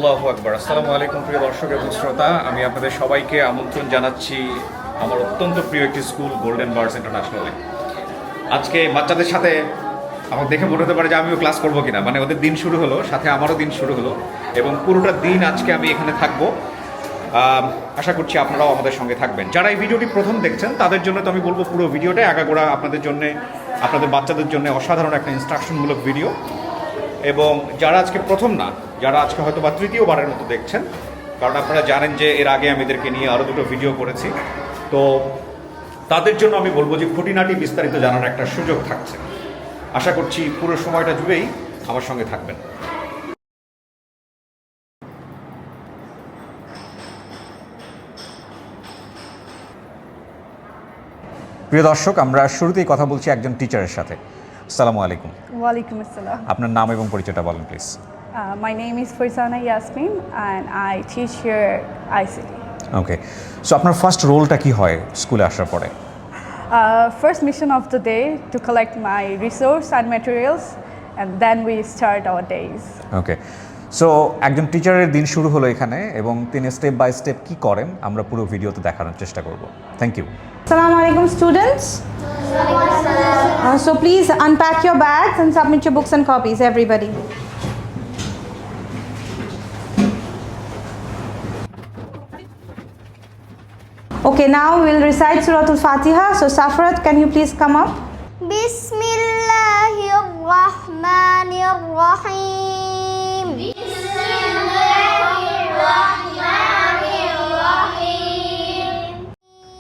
আল্লাহু আকবার। আসসালামু আলাইকুম প্রিয় দর্শক এবং শ্রোতা, আমি আপনাদের সবাইকে আমন্ত্রণ জানাচ্ছি আমার অত্যন্ত প্রিয় একটি স্কুল গোল্ডেন বার্ডস ইন্টারন্যাশনালে। আজকে বাচ্চাদের সাথে আমার দেখে মনে হতে পারে যে আমিও ক্লাস করবো কিনা, মানে ওদের দিন শুরু হলো, সাথে আমারও দিন শুরু হলো এবং পুরোটা দিন আজকে আমি এখানে থাকবো। আশা করছি আপনারাও আমাদের সঙ্গে থাকবেন। যারা এই ভিডিওটি প্রথম দেখছেন তাদের জন্য তো আমি বলবো পুরো ভিডিওটাই আগাগোড়া আপনাদের জন্য, আপনাদের বাচ্চাদের জন্য অসাধারণ একটা ইনস্ট্রাকশনমূলক ভিডিও। এবং যারা আজকে প্রথম না, যারা আজকে হয়তো বা তৃতীয়বারের মতো দেখছেন, কারণ আপনারা জানেন যে এর আগে আমি এদেরকে নিয়ে আরও দুটো ভিডিও করেছি, তো তাদের জন্য আমি বলবো যে খুঁটিনাটি বিস্তারিত জানার একটা সুযোগ থাকছে। আশা করছি পুরো সময়টা জুড়েই আমার সঙ্গে থাকবেন। প্রিয় দর্শক, আমরা শুরুতেই কথা বলছি একজন টিচারের সাথে। আসসালামু আলাইকুম। ওয়ালাইকুম আসসালাম। আপনার নাম এবং পরিচয়টা বলেন please. My name is Farzana Yasmin and I teach here ICT. Okay, so আপনার ফার্স্ট রোলটা কি হয় স্কুলে আসার পরে? First mission of the day to collect my resource and materials and then we start our days. Okay, so একজন টিচারের দিন শুরু হলো এখানে এবং তিনি স্টেপ বাই স্টেপ কি করেন আমরা পুরো ভিডিওতে দেখানোর চেষ্টা করব। Thank you. Assalamu alaikum students. So please unpack your bags and submit your books and copies, everybody. Okay, now we'll recite Surah Al-Fatiha. So Safrat, can you please come up? Bismillahirrahmanirrahim.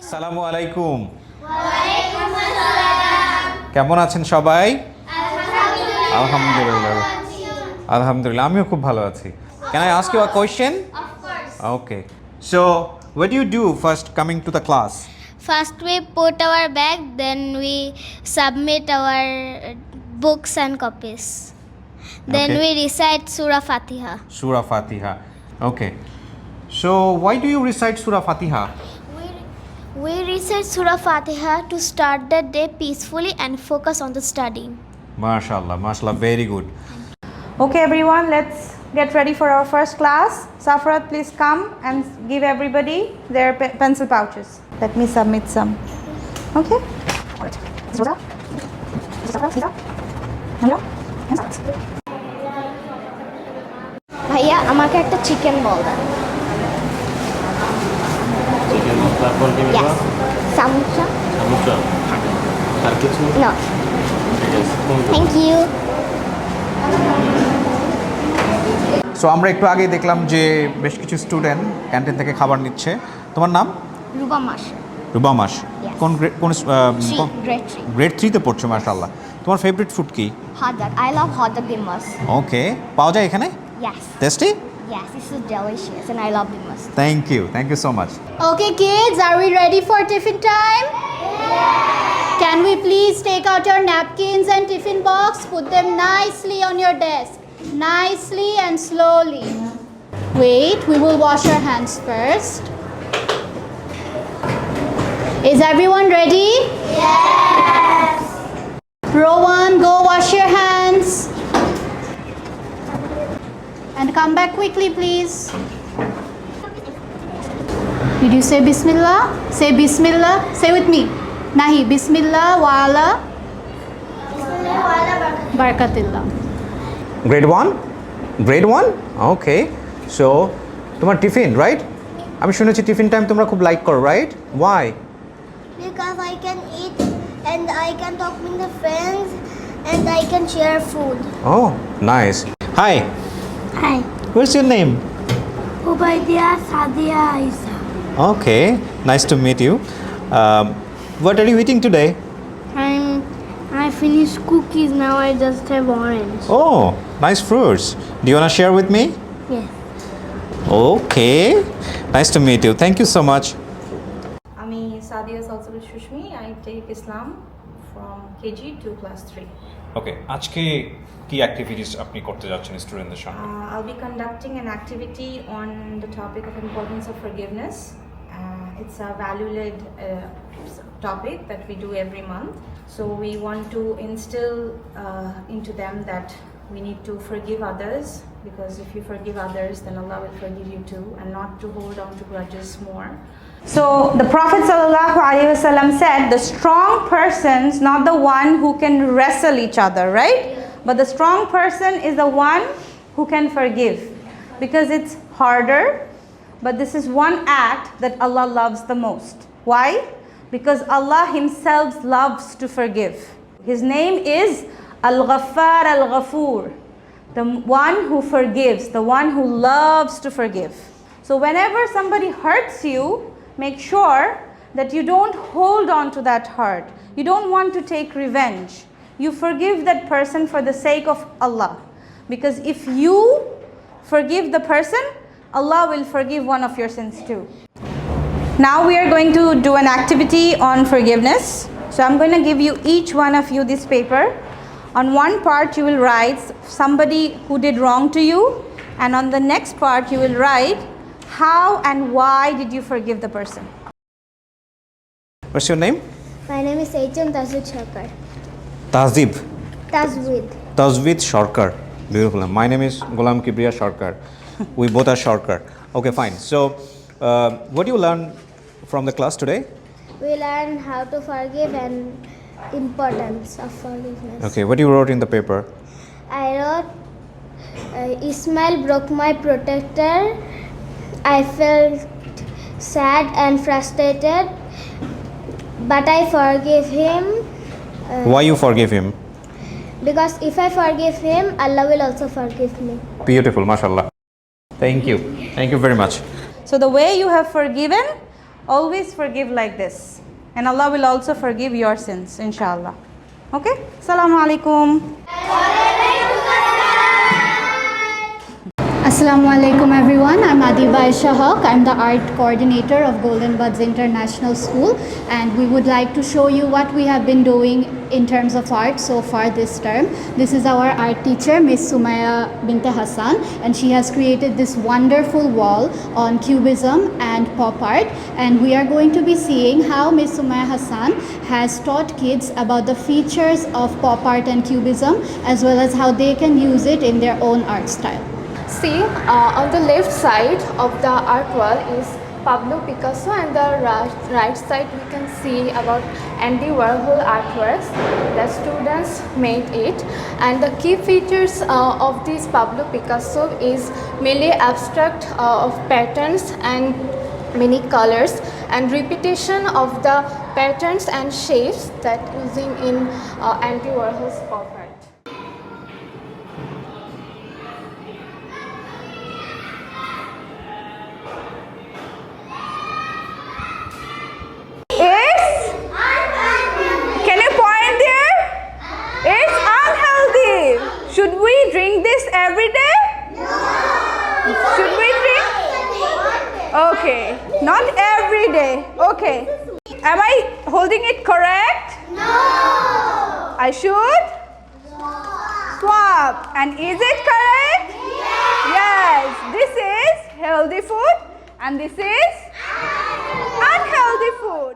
আসসালামু আলাইকুম। কেমন আছেন সবাই? আলহামদুলিল্লাহ। আলহামদুলিল্লাহ, আমিও খুব ভালো আছি। Can I ask you a question? Of course. Okay. So, what do you do first coming to the class? First we put our bag, then we submit our books and copies. Then Okay. we recite Surah Fatiha. Surah Fatiha. Okay. So, why do you recite Surah Fatiha? We recite Surah Fatiha to start the day peacefully and focus on the studying. MashaAllah, MashaAllah, very good. Okay, everyone, let's get ready for our first class. Safrat, please come and give everybody their pencil pouches. Let me submit some. Okay? ভাইয়া আমাকে একটা chicken বল দেন। Chicken মশলা কোনটি নিব? Yes. Samosa? সমস্যা আর কিছু? No. ঠিক আছে, কোনটা? Thank you. সো আমরা একটু আগেই দেখলাম যে বেশ কিছু স্টুডেন্ট ক্যান্টিন থেকে খাবার নিচ্ছে। তোমার নাম? রুবা মাস। রুবা মাস। Yes. কোন Grade 3. গ্রেড 3-তে পড়ছো, মাশাআল্লাহ। তোমার ফেভারিট ফুড কি? Hot dog. I love hot dog the most. Okay, পাওয়া যায় এখানে? Yes. Tasty? Yes, this is delicious and I love the most. Thank you so much. Okay, kids, are we ready for tiffin time? Can we please take out your napkins and tiffin box? Put them nicely on your desk. Nicely and slowly. Wait, we will wash our hands first. Is everyone ready? Yes. Rowan, go wash your hands. And come back quickly, please. Did you say Bismillah? Say Bismillah. Say with me. Nahi. Bismillah wala barakatillah. Grade 1? Grade 1? Okay, so তোমার tiffin, right? আমি শুনেছি tiffin time তোমরা খুব like করো, right? Why? Because I can eat and I can talk with the friends and I can share food. Oh nice. Hi, Hi. What's your name? Ubaidia Sadia Isa. Okay, nice to meet you. What are you eating today? I finished cookies, now I just have orange. Oh, nice fruits. Do you want to share with me? Yes. Okay. Nice to meet you. Thank you so much. আমি Sadia Salsabil Susmi. I take Islam from KG to class 3. Okay. আজকে কি activities আপনি করতে যাচ্ছেন স্টুডেন্টদের সঙ্গে? I'll be conducting an activity on the topic of importance of forgiveness. It's a value-led topic that we do every month. So we want to instill into them that we need to forgive others because if you forgive others, then Allah will forgive you too, and not to hold on to grudges more. So the Prophet ﷺ said, the strong person's not the one who can wrestle each other, right? But the strong person is the one who can forgive, because it's harder, but this is one act that Allah loves the most. Why? Because Allah Himself loves to forgive. His name is Al-Ghaffar Al-Ghafoor, the one who forgives, the one who loves to forgive. So whenever somebody hurts you, make sure that you don't hold on to that hurt. You don't want to take revenge. You forgive that person for the sake of Allah. Because if you forgive the person, Allah will forgive one of your sins too. Now we are going to do an activity on forgiveness. So I'm going to give you, each one of you, this paper. On one part you will write somebody who did wrong to you, and on the next part you will write how and why did you forgive the person. What's your name? My name is H.M. Tazwid Sharkar. Tazib. Tazwid. Sharkar. Beautiful. My name is Ghulam Kibriya Sharkar. We both are Sharkar. Okay, fine. So, what do you learn from the class today? We learn how to forgive and importance of forgiveness. Okay, what you wrote in the paper? I wrote, Ismail broke my protector. I felt sad and frustrated, but I forgive him. Why you forgive him? Because if I forgive him, Allah will also forgive me. Beautiful, mashallah. Thank you. Thank you very much. So the way you have forgiven, always forgive like this. And Allah will also forgive your sins, inshallah. Okay? Assalamu alaikum. Assalamu alaikum everyone. I'm Adiba Aisha Haq. I'm the art coordinator of Golden Buds International School, and we would like to show you what we have been doing in terms of art so far this term. This is our art teacher, Miss Sumaya Binte Hassan, and she has created this wonderful wall on cubism and pop art, and we are going to be seeing how Miss Sumaya Hassan has taught kids about the features of pop art and cubism, as well as how they can use it in their own art style. See, on the left side of the art wall is Pablo Picasso, and the right side we can see about Andy Warhol artworks. The students made it, and the key features of this Pablo Picasso is mainly abstract of patterns and many colors, and repetition of the patterns and shapes that using in Andy Warhol's pop art. Can you point there? It's unhealthy. Should we drink this every day? No. Should we drink? Okay. Not every day. Okay. Am I holding it correct? No. I should? Swap. And is it correct? Yes. This is healthy food, and this is unhealthy food.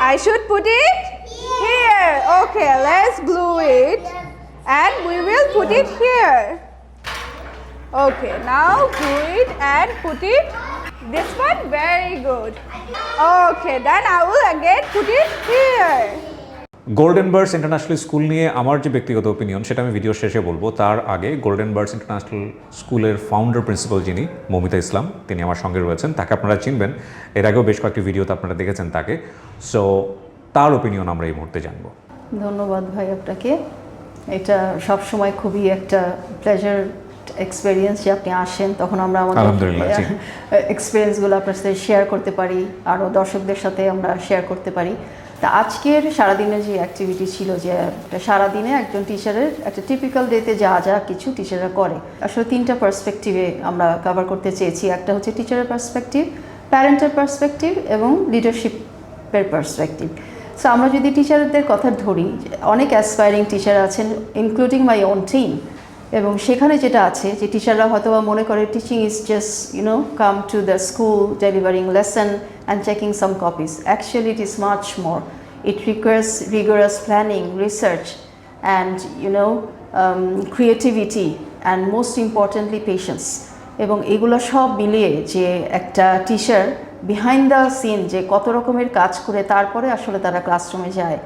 I should put it here. Okay, let's glue it, and we will put it here. Okay, now glue it and put it. This one, very good. Okay, then I will again put it here. Golden birds international school নিয়ে আমার যে ব্যক্তিগত opinion সেটা আমি video শেষে বলবো। তার আগে গোল্ডেন বার্ডস ইন্টারন্যাশনাল স্কুলের ফাউন্ডার প্রিন্সিপাল যিনি মমিতা ইসলাম, তিনি আমার সঙ্গে রয়েছেন। তাকে আপনারা চিনবেন, এর আগেও বেশ কয়েকটি ভিডিওতে আপনারা দেখেছেন তাকে। সো তার ওপিনিয়ন আমরা এই মুহূর্তে জানবো। ধন্যবাদ ভাই আপনাকে। এটা সবসময় খুবই একটা প্লেজার এক্সপিরিয়েন্স যে আপনি আসেন, তখন আমরা আমাদের এক্সপিরিয়েন্সগুলো আপনার সাথে শেয়ার করতে পারি, আরও দর্শকদের সাথে আমরা শেয়ার করতে পারি। তা আজকের সারাদিনের যে অ্যাক্টিভিটি ছিল, যে সারাদিনে একজন টিচারের একটা টিপিক্যাল ডেতে যা যা কিছু টিচাররা করে, আসলে তিনটা পার্সপেক্টিভে আমরা কভার করতে চেয়েছি। একটা হচ্ছে টিচারের পার্সপেক্টিভ, প্যারেন্টের পার্সপেক্টিভ এবং লিডারশিপের পার্সপেক্টিভ। সো আমরা যদি টিচারদের কথা ধরি, অনেক অ্যাসপায়ারিং টিচার আছেন ইনক্লুডিং মাই ওন টিম, এবং সেখানে যেটা আছে যে টিচাররা হয়তো বা মনে করে teaching is just come to the school delivering lesson and checking some copies. Actually it is much more. It requires rigorous planning, research and creativity and most importantly patience. এবং এগুলো সব মিলিয়ে যে একটা টিচার বিহাইন্ড দ্য সিন যে কত রকমের কাজ করে তারপরে আসলে তারা ক্লাসরুমে যায়,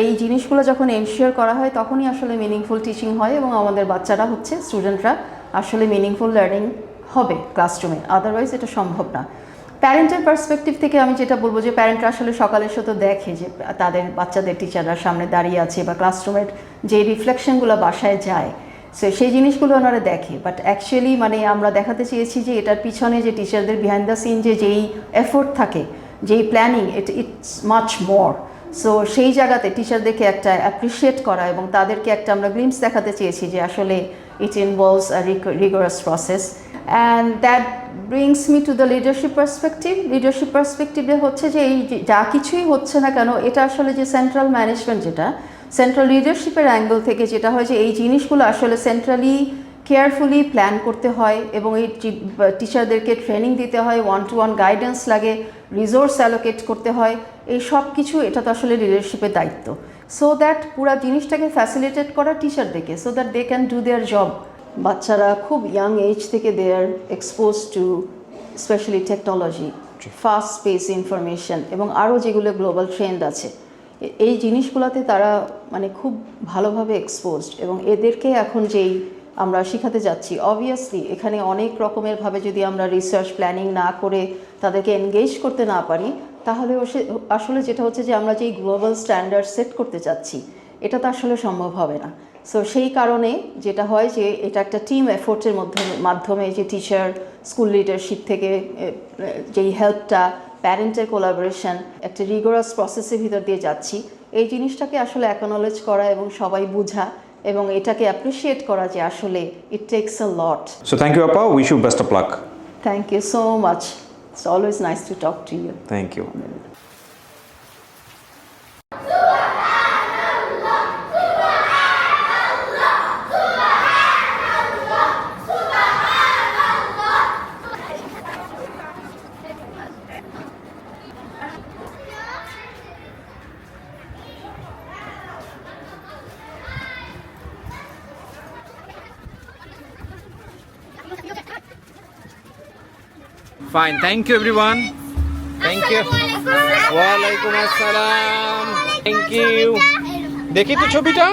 এই জিনিসগুলো যখন এনশিওর করা হয় তখনই আসলে মিনিংফুল টিচিং হয় এবং আমাদের বাচ্চারা স্টুডেন্টরা আসলে মিনিংফুল লার্নিং হবে ক্লাসরুমে, আদারওয়াইজ এটা সম্ভব না। প্যারেন্টের পার্সপেক্টিভ থেকে আমি যেটা বলবো যে প্যারেন্টরা আসলে সকালে তো দেখে যে তাদের বাচ্চাদের টিচাররা সামনে দাঁড়িয়ে আছে বা ক্লাসরুমের যে রিফ্লেকশনগুলো বাসায় যায়, সো সেই জিনিসগুলো ওনারা দেখে। বাট অ্যাকচুয়ালি আমরা দেখাতে চেয়েছি যে এটার পিছনে যে টিচারদের বিহাইন্ড দ্য সিন যেই এফোর্ট থাকে, যেই planning, it's much more. So সেই জায়গাতে টিচারদেরকে একটা অ্যাপ্রিসিয়েট করা এবং তাদেরকে একটা আমরা গ্লিমস দেখাতে চেয়েছি যে আসলে it involves a rigorous process. And that brings me to the leadership perspective. Leadership পার্সপেক্টিভে হচ্ছে যে এই যা কিছুই হচ্ছে না কেন, এটা আসলে যে সেন্ট্রাল ম্যানেজমেন্ট, যেটা সেন্ট্রাল লিডারশিপের অ্যাঙ্গেল থেকে যেটা হয় যে এই জিনিসগুলো আসলে সেন্ট্রালি কেয়ারফুলি প্ল্যান করতে হয় এবং এই টিচারদেরকে ট্রেনিং দিতে হয়, ওয়ান টু ওয়ান গাইডেন্স লাগে, রিসোর্স অ্যালোকেট করতে হয়, এই সব কিছু এটা তো আসলে লিডারশিপের দায়িত্ব। সো দ্যাট পুরো জিনিসটাকে ফ্যাসিলিটেট করা টিচারদেরকে, so that they can do their job. বাচ্চারা খুব ইয়াং এজ থেকে they are expose to specially technology, fast pace information এবং আরও যেগুলো গ্লোবাল ট্রেন্ড আছে, এই জিনিসগুলোতে তারা খুব ভালোভাবে এক্সপোজড। এবং এদেরকে এখন যেই আমরা শেখাতে যাচ্ছি, অবভিয়াসলি এখানে অনেক রকমের ভাবে যদি আমরা রিসার্চ প্ল্যানিং না করে তাদেরকে এনগেজ করতে না পারি, তাহলে আসলে যেটা হচ্ছে যে আমরা যেই গ্লোবাল স্ট্যান্ডার্ড সেট করতে চাচ্ছি এটা তো আসলে সম্ভব হবে না। সো সেই কারণে যেটা হয় যে এটা একটা টিম এফোর্টের মাধ্যমে যে টিচার, স্কুল লিডারশিপ থেকে যেই হেল্পটা, প্যারেন্টের কোলাবোরেশন, একটা রিগোরাস প্রসেসের ভিতর দিয়ে যাচ্ছি, এই জিনিসটাকে আসলে অ্যাকনোলেজ করা এবং সবাই বোঝা এবং এটাকে অ্যাপ্রিসিয়েট করা যে আসলে it takes a lot. So thank you আপা, wish you best of luck. Thank you so much, it's always nice to talk to you. Thank you. Fine, thank you everyone. Thank you. Walaikum assalam. Thank you. দেখি তো ছবিটা?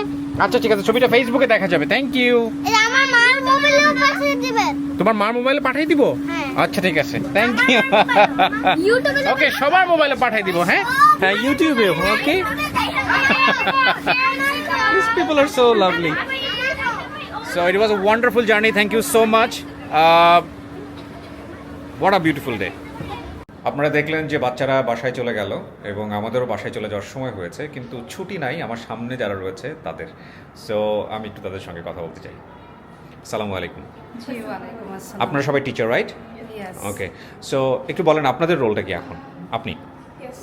আচ্ছা ঠিক আছে, ছবিটা ফেসবুকে দেখা যাবে। Thank you. আমার মার মোবাইলে পাঠিয়ে দিবেন। তোমার মার মোবাইলে পাঠিয়ে দিব? আচ্ছা ঠিক আছে, থ্যাংক ইউ। ওকে, সবার মোবাইলে পাঠিয়ে দিব। হ্যাঁ হ্যাঁ, ইউটিউবে। ওকে, these people are so lovely. So it was a wonderful journey. Thank you so much. What a beautiful day. আপনারা দেখলেন যে বাচ্চারা বাসায় চলে গেল এবং আমাদেরও বাসায় চলে যাওয়ার সময় হয়েছে, কিন্তু ছুটি নাই আমার সামনে যারা রয়েছে তাদের। সো আমি একটু তাদের সঙ্গে কথা বলতে চাই। আসসালামু আলাইকুম। আপনারা সবাই টিচার, রাইট? ওকে, সো একটু বলেন আপনাদের রোলটা কি এখন? আপনি? Yes,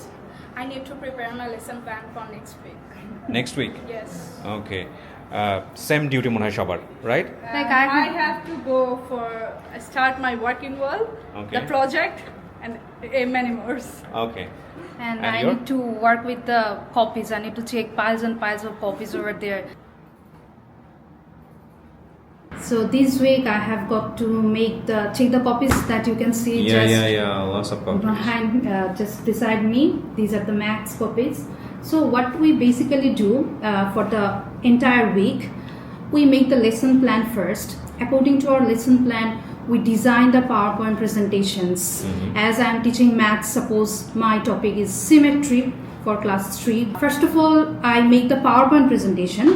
I need to prepare my lesson plan for next week. Next week? Yes. Okay. Same duty মনে হয় সবার, right? Like I have to go for start my working world, Okay. the project, and many more. Okay. And I you're? need to work with the copies. I need to check piles and piles of copies over there. So this week I have got to check the copies that you can see Lots of copies. behind, just beside me. These are the max copies. So what we basically do for the entire week, we make the lesson plan first. According to our lesson plan, we design the PowerPoint presentations. As I am teaching maths, suppose my topic is symmetry for class 3. First of all, I make the PowerPoint presentation.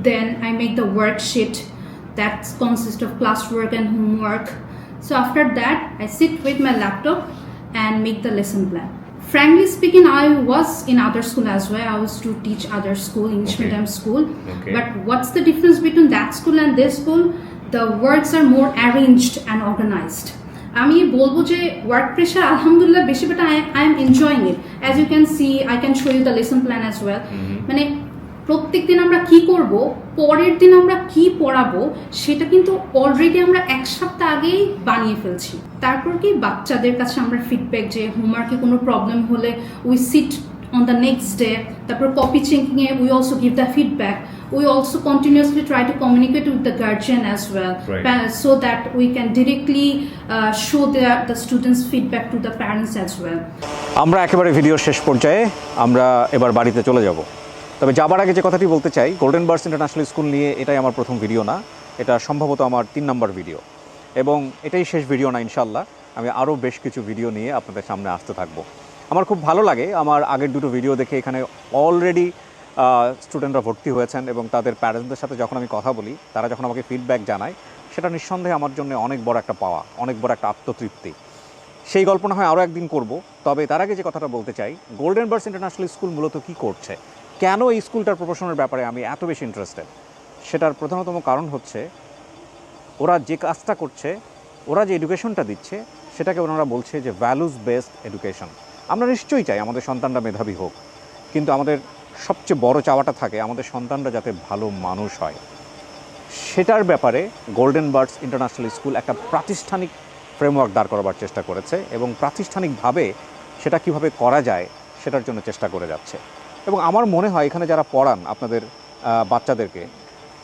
Then I make the worksheet that consists of classwork and homework. So after that, I sit with my laptop and make the lesson plan. Frankly speaking, I was in other school as well. I was to teach other school, English medium school. Okay. But what's the difference between that school and this school? The words are more arranged and organized. আমি বলবো যে work pressure আলহামদুলিল্লাহ বেশি, but I am enjoying it. As you can see, I can show you the lesson plan as well. মানে প্রত্যেক দিন আমরা কি করব, পরের দিন আমরা কি পড়াবো, সেটা কিন্তু অলরেডি আমরা এক সপ্তাহ আগেই বানিয়ে ফেলছি। তারপর কি বাচ্চাদের কাছে আমরা ফিডব্যাক, যে হোমওয়ার্কে কোনো প্রবলেম হলে we seat on the next day. তারপর copy checking A we also give the feedback. We also continuously try to communicate with the guardian as well, so that we can directly show the students' feedback to the parents as well. আমরা একেবারে ভিডিওর শেষ পর্যায়ে, আমরা এবার বাড়িতে চলে যাব। তবে যাবার আগে যে কথাটি বলতে চাই, গোল্ডেন বার্ডস ইন্টারন্যাশনাল স্কুল নিয়ে এটাই আমার প্রথম ভিডিও না, এটা সম্ভবত আমার 3 নম্বর ভিডিও, এবং এটাই শেষ ভিডিও না। ইনশাল্লাহ আমি আরও বেশ কিছু ভিডিও নিয়ে আপনাদের সামনে আসতে থাকবো। আমার খুব ভালো লাগে, আমার আগের দুটো ভিডিও দেখে এখানে অলরেডি স্টুডেন্টরা ভর্তি হয়েছেন, এবং তাদের প্যারেন্টসদের সাথে যখন আমি কথা বলি, তারা যখন আমাকে ফিডব্যাক জানায়, সেটা নিঃসন্দেহে আমার জন্য অনেক বড় একটা পাওয়া, অনেক বড় একটা আত্মতৃপ্তি। সেই গল্প না হয় আরও একদিন করব। তবে তার আগে যে কথাটা বলতে চাই, গোল্ডেন বার্ডস ইন্টারন্যাশনাল স্কুল মূলত কী করছে, কেন এই স্কুলটার প্রফেশনের ব্যাপারে আমি এত বেশি ইন্টারেস্টেড, সেটার প্রধানতম কারণ হচ্ছে ওরা যে কাজটা করছে, ওরা যে এডুকেশনটা দিচ্ছে, সেটাকে ওনারা বলছে যে ভ্যালুস বেসড এডুকেশন। আমরা নিশ্চয়ই চাই আমাদের সন্তানরা মেধাবী হোক, কিন্তু আমাদের সবচেয়ে বড় চাওয়াটা থাকে আমাদের সন্তানরা যাতে ভালো মানুষ হয়। সেটার ব্যাপারে গোল্ডেন বার্ডস ইন্টারন্যাশনাল স্কুল একটা প্রাতিষ্ঠানিক ফ্রেমওয়ার্ক দাঁড় করাবার চেষ্টা করেছে, এবং প্রাতিষ্ঠানিকভাবে সেটা কিভাবে করা যায় সেটার জন্য চেষ্টা করে যাচ্ছে। এবং আমার মনে হয় এখানে যারা পড়ান আপনাদের বাচ্চাদেরকে,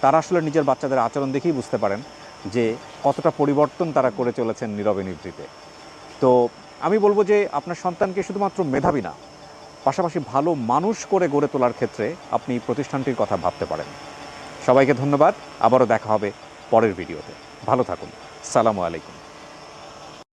তারা আসলে নিজের বাচ্চাদের আচরণ দেখেই বুঝতে পারেন যে কতটা পরিবর্তন তারা করে চলেছেন নীরবে নিভৃতে। তো আমি বলবো যে আপনার সন্তানকে শুধুমাত্র মেধাবী না, পাশাপাশি ভালো মানুষ করে গড়ে তোলার ক্ষেত্রে আপনি প্রতিষ্ঠানটির কথা ভাবতে পারেন। সবাইকে ধন্যবাদ, আবারও দেখা হবে পরের ভিডিওতে। ভালো থাকুন, আসসালামু আলাইকুম।